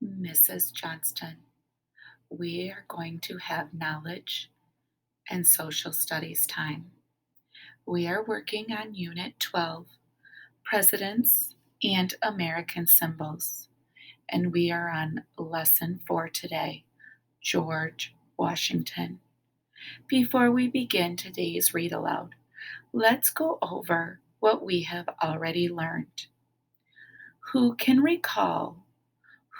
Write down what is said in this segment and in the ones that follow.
Mrs. Johnston, we are going to have knowledge and social studies time. We are working on Unit 12, Presidents and American Symbols, and we are on Lesson 4 today, George Washington. Before we begin today's read aloud, let's go over what we have already learned. Who can recall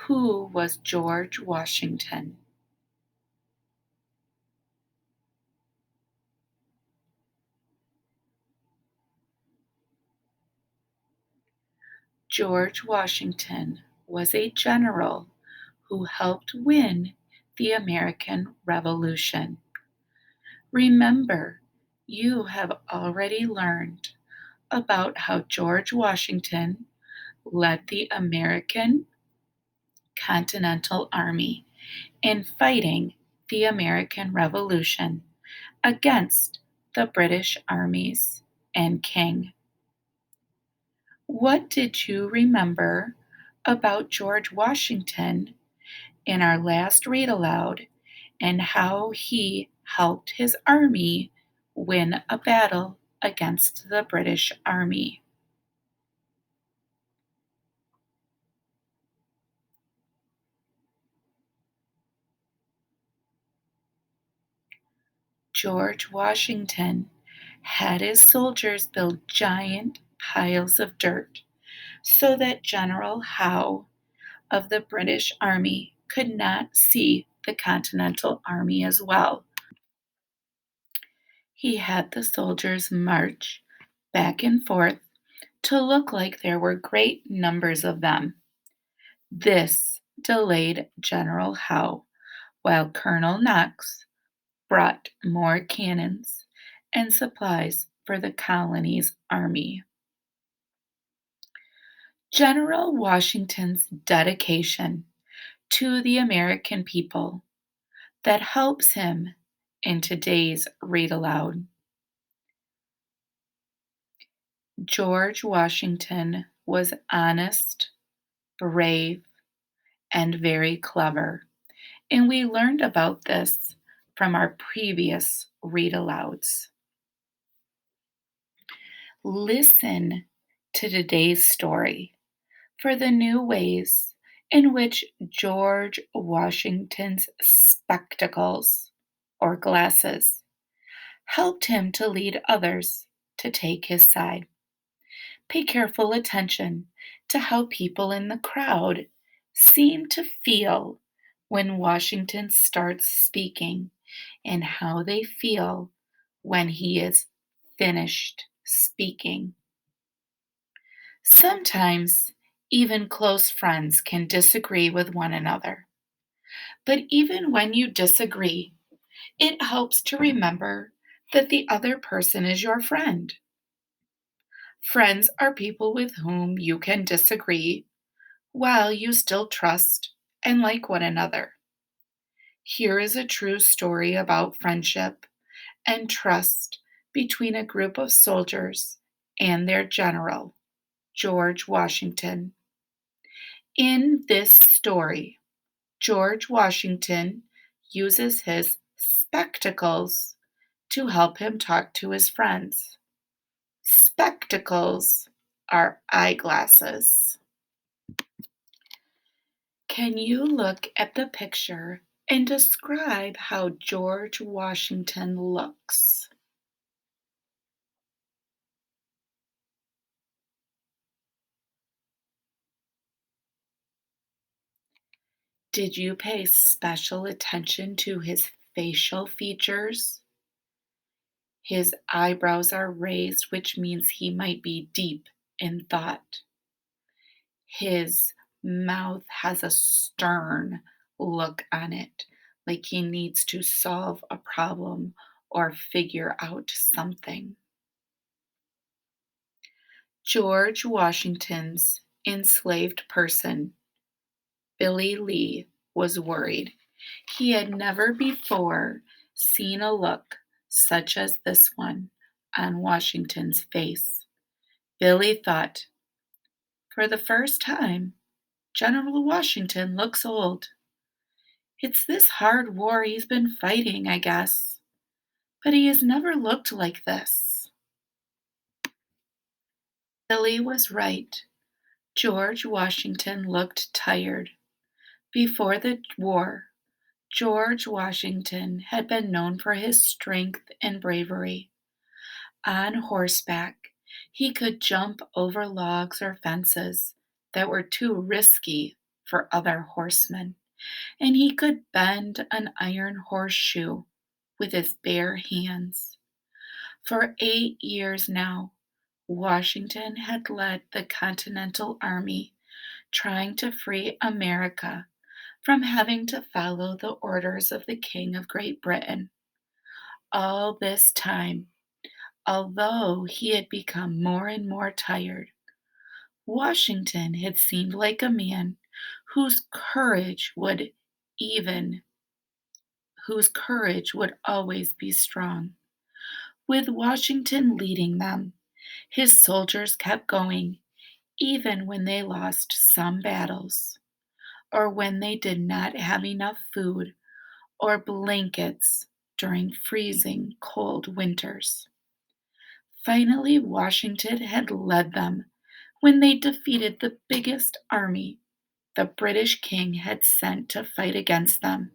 who was George Washington? George Washington was a general who helped win the American Revolution. Remember, you have already learned about how George Washington led the American Continental Army in fighting the American Revolution against the British armies and king. What did you remember about George Washington in our last read aloud and how he helped his army win a battle against the British Army? George Washington had his soldiers build giant piles of dirt so that General Howe of the British Army could not see the Continental Army as well. He had the soldiers march back and forth to look like there were great numbers of them. This delayed General Howe, while Colonel Knox brought more cannons and supplies for the colony's army. General Washington's dedication to the American people that helps him in today's read aloud. George Washington was honest, brave, and very clever, and we learned about this from our previous read alouds. Listen to today's story for the new ways in which George Washington's spectacles or glasses helped him to lead others to take his side. Pay careful attention to how people in the crowd seem to feel when Washington starts speaking and how they feel when he is finished speaking. Sometimes even close friends can disagree with one another. But even when you disagree, it helps to remember that the other person is your friend. Friends are people with whom you can disagree while you still trust and like one another. Here is a true story about friendship and trust between a group of soldiers and their general, George Washington. In this story, George Washington uses his spectacles to help him talk to his friends. Spectacles are eyeglasses. Can you look at the picture and describe how George Washington looks? Did you pay special attention to his facial features? His eyebrows are raised, which means he might be deep in thought. His mouth has a stern look on it, like he needs to solve a problem or figure out something. George Washington's enslaved person, Billy Lee, was worried. He had never before seen a look such as this one on Washington's face. Billy thought, for the first time, General Washington looks old. It's this hard war he's been fighting, I guess. But he has never looked like this. Billy was right. George Washington looked tired. Before the war, George Washington had been known for his strength and bravery. On horseback, he could jump over logs or fences that were too risky for other horsemen, and he could bend an iron horseshoe with his bare hands. For 8 years now, Washington had led the Continental Army trying to free America from having to follow the orders of the King of Great Britain. All this time, although he had become more and more tired, Washington had seemed like a man whose courage would even whose courage would always be strong. With Washington leading them, his soldiers kept going even when they lost some battles or when they did not have enough food or blankets during freezing cold winters. Finally, Washington had led them when they defeated the biggest army the British king had sent to fight against them.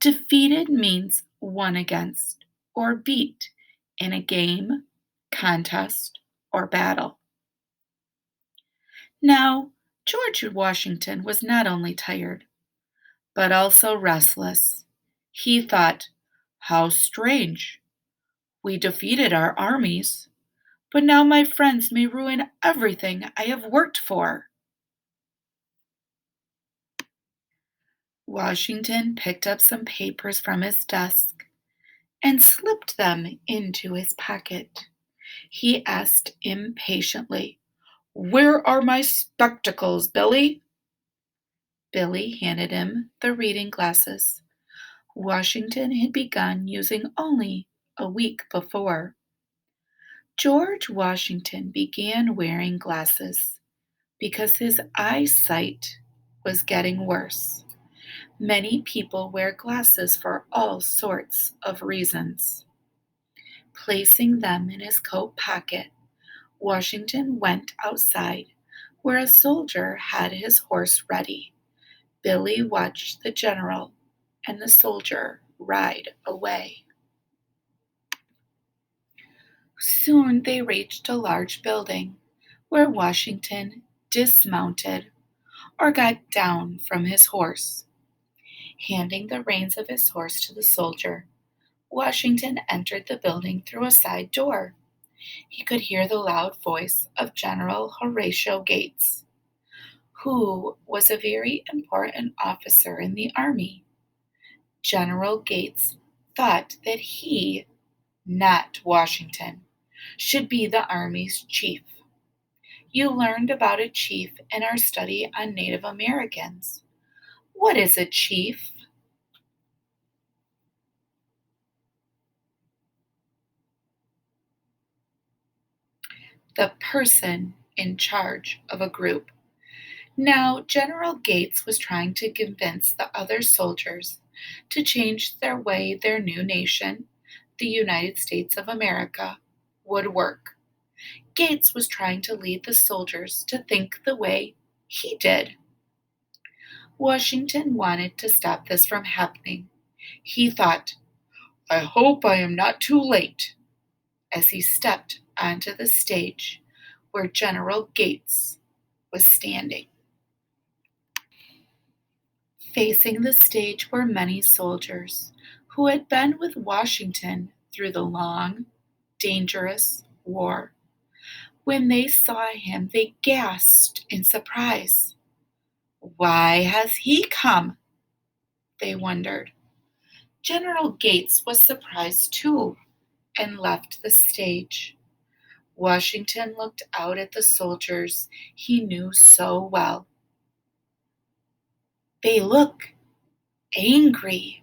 Defeated means won against or beat in a game, contest, or battle. Now, George Washington was not only tired, but also restless. He thought, how strange. We defeated our armies, but now my friends may ruin everything I have worked for. Washington picked up some papers from his desk and slipped them into his pocket. He asked impatiently, "Where are my spectacles, Billy?" Billy handed him the reading glasses Washington had begun using only a week before. George Washington began wearing glasses because his eyesight was getting worse. Many people wear glasses for all sorts of reasons. Placing them in his coat pocket, Washington went outside where a soldier had his horse ready. Billy watched the general and the soldier ride away. Soon they reached a large building where Washington dismounted or got down from his horse. Handing the reins of his horse to the soldier, Washington entered the building through a side door. He could hear the loud voice of General Horatio Gates, who was a very important officer in the army. General Gates thought that he, not Washington, should be the Army's chief. You learned about a chief in our study on Native Americans. What is a chief? The person in charge of a group. Now, General Gates was trying to convince the other soldiers to change their way their new nation, the United States of America, would work. Gates was trying to lead the soldiers to think the way he did. Washington wanted to stop this from happening. He thought, I hope I am not too late, as he stepped onto the stage where General Gates was standing. Facing the stage were many soldiers who had been with Washington through the long, dangerous war. When they saw him, they gasped in surprise. Why has he come? They wondered. General Gates was surprised too and left the stage. Washington looked out at the soldiers he knew so well. They look angry,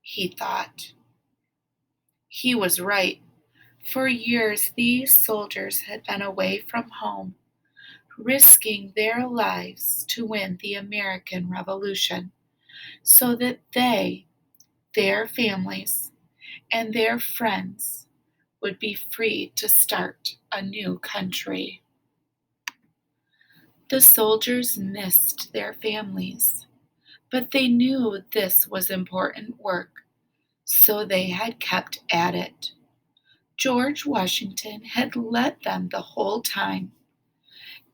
he thought. He was right. For years, these soldiers had been away from home, risking their lives to win the American Revolution so that they, their families, and their friends would be free to start a new country. The soldiers missed their families, but they knew this was important work, so they had kept at it. George Washington had led them the whole time.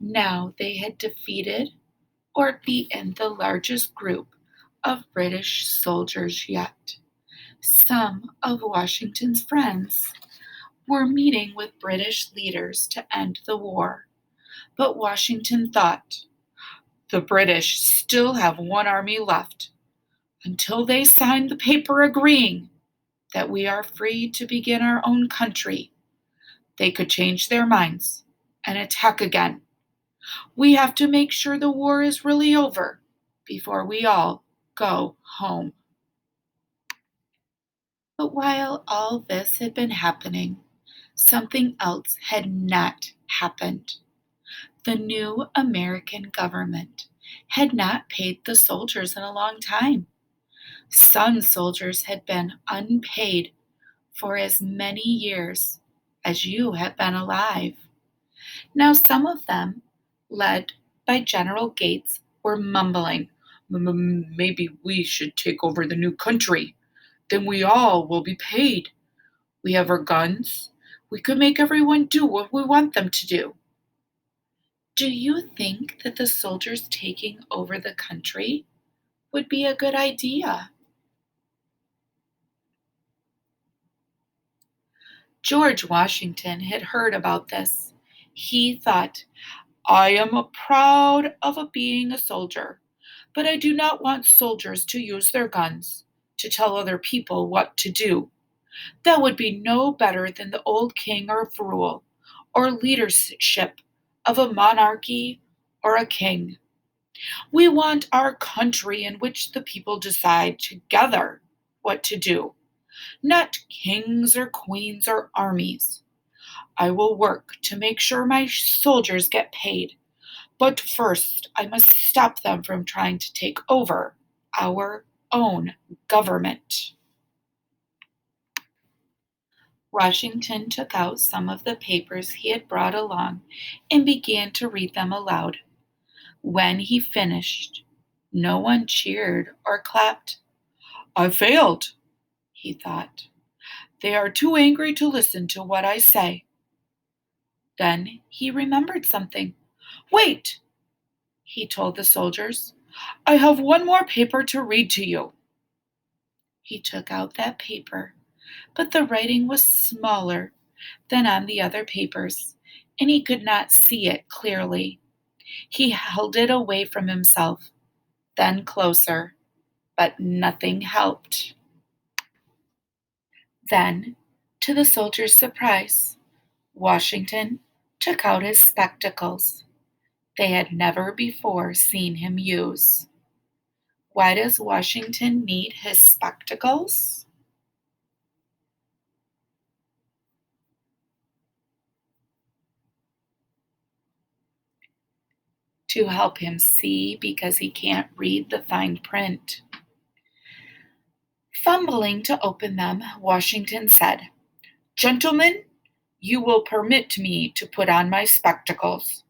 Now they had defeated or beaten the largest group of British soldiers yet. Some of Washington's friends were meeting with British leaders to end the war, but Washington thought, the British still have one army left. Until they sign the paper agreeing that we are free to begin our own country, they could change their minds and attack again. We have to make sure the war is really over before we all go home. But while all this had been happening, something else had not happened. The new American government had not paid the soldiers in a long time. Some soldiers had been unpaid for as many years as you have been alive. Now, some of them, led by General Gates, were mumbling, Maybe we should take over the new country. Then we all will be paid. We have our guns. We could make everyone do what we want them to do." Do you think that the soldiers taking over the country would be a good idea? George Washington had heard about this. He thought, I am proud of being a soldier, but I do not want soldiers to use their guns to tell other people what to do. That would be no better than the old king or rule or leadership of a monarchy or a king. We want our country in which the people decide together what to do, not kings or queens or armies. I will work to make sure my soldiers get paid, but first I must stop them from trying to take over our own government. Washington took out some of the papers he had brought along and began to read them aloud. When he finished, no one cheered or clapped. I failed, he thought. They are too angry to listen to what I say. Then he remembered something. Wait, he told the soldiers. I have one more paper to read to you. He took out that paper, but the writing was smaller than on the other papers, and he could not see it clearly. He held it away from himself, then closer, but nothing helped. Then, to the soldier's surprise, Washington took out his spectacles. They had never before seen him use. Why does Washington need his spectacles? To help him see because he can't read the fine print. Fumbling to open them, Washington said, Gentlemen, you will permit me to put on my spectacles,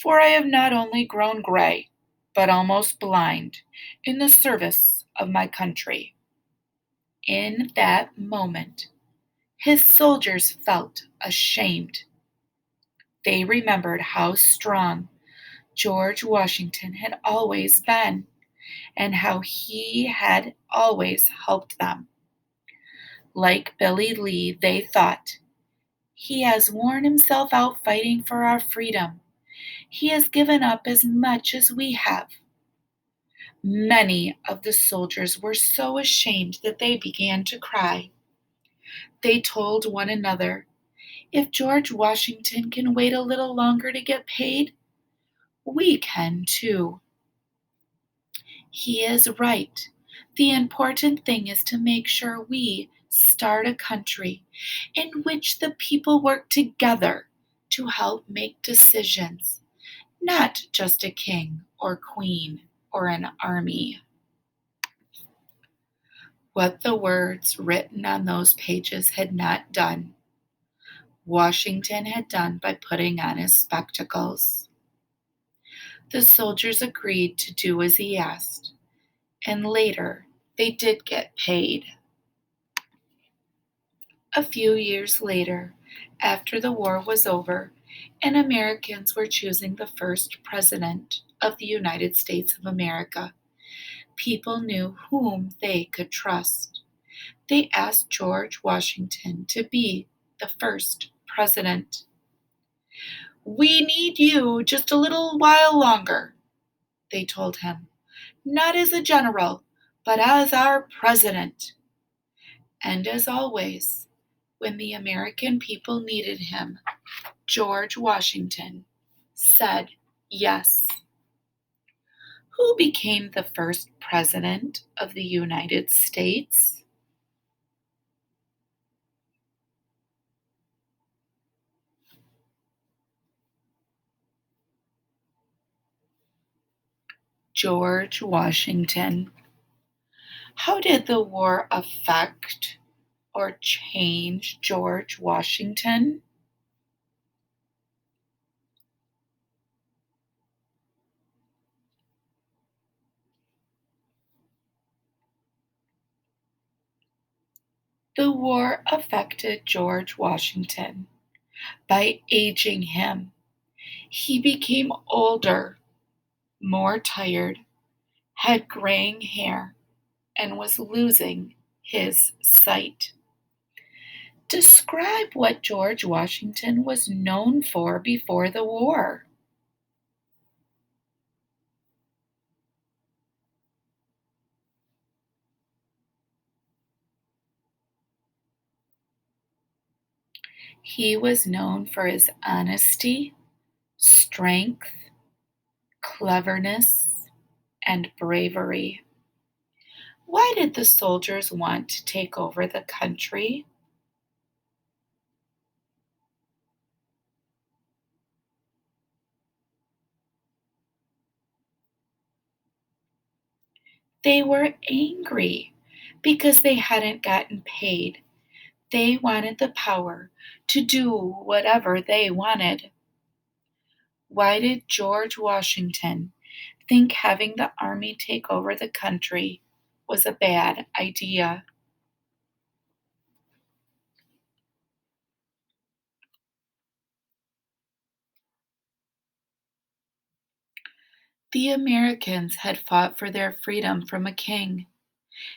for I have not only grown gray, but almost blind, in the service of my country. In that moment, his soldiers felt ashamed. They remembered how strong George Washington had always been, and how he had always helped them. Like Billy Lee, they thought, he has worn himself out fighting for our freedom. He has given up as much as we have. Many of the soldiers were so ashamed that they began to cry. They told one another, if George Washington can wait a little longer to get paid, we can too. He is right. The important thing is to make sure we start a country in which the people work together to help make decisions, not just a king or queen or an army. What the words written on those pages had not done, Washington had done by putting on his spectacles. The soldiers agreed to do as he asked, and later they did get paid. A few years later, after the war was over and Americans were choosing the first president of the United States of America, people knew whom they could trust. They asked George Washington to be the first president. "We need you just a little while longer," they told him. "Not as a general, but as our president." And as always, when the American people needed him, George Washington said yes. Who became the first president of the United States? George Washington. How did the war affect or change George Washington? The war affected George Washington by aging him. He became older, more tired, had graying hair, and was losing his sight. Describe what George Washington was known for before the war. He was known for his honesty, strength, cleverness, and bravery. Why did the soldiers want to take over the country? They were angry because they hadn't gotten paid. They wanted the power to do whatever they wanted. Why did George Washington think having the army take over the country was a bad idea? The Americans had fought for their freedom from a king.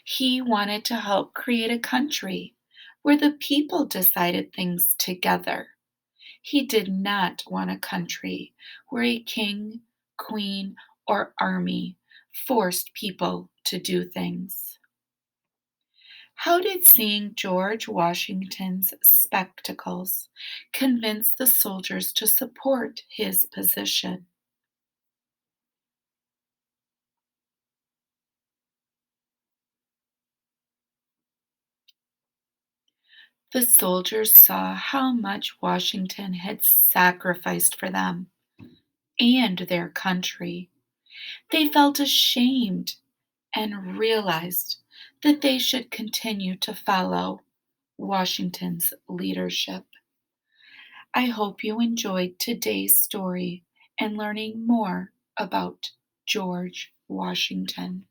He wanted to help create a country where the people decided things together. He did not want a country where a king, queen, or army forced people to do things. How did seeing George Washington's spectacles convince the soldiers to support his position? The soldiers saw how much Washington had sacrificed for them and their country. They felt ashamed and realized that they should continue to follow Washington's leadership. I hope you enjoyed today's story and learning more about George Washington.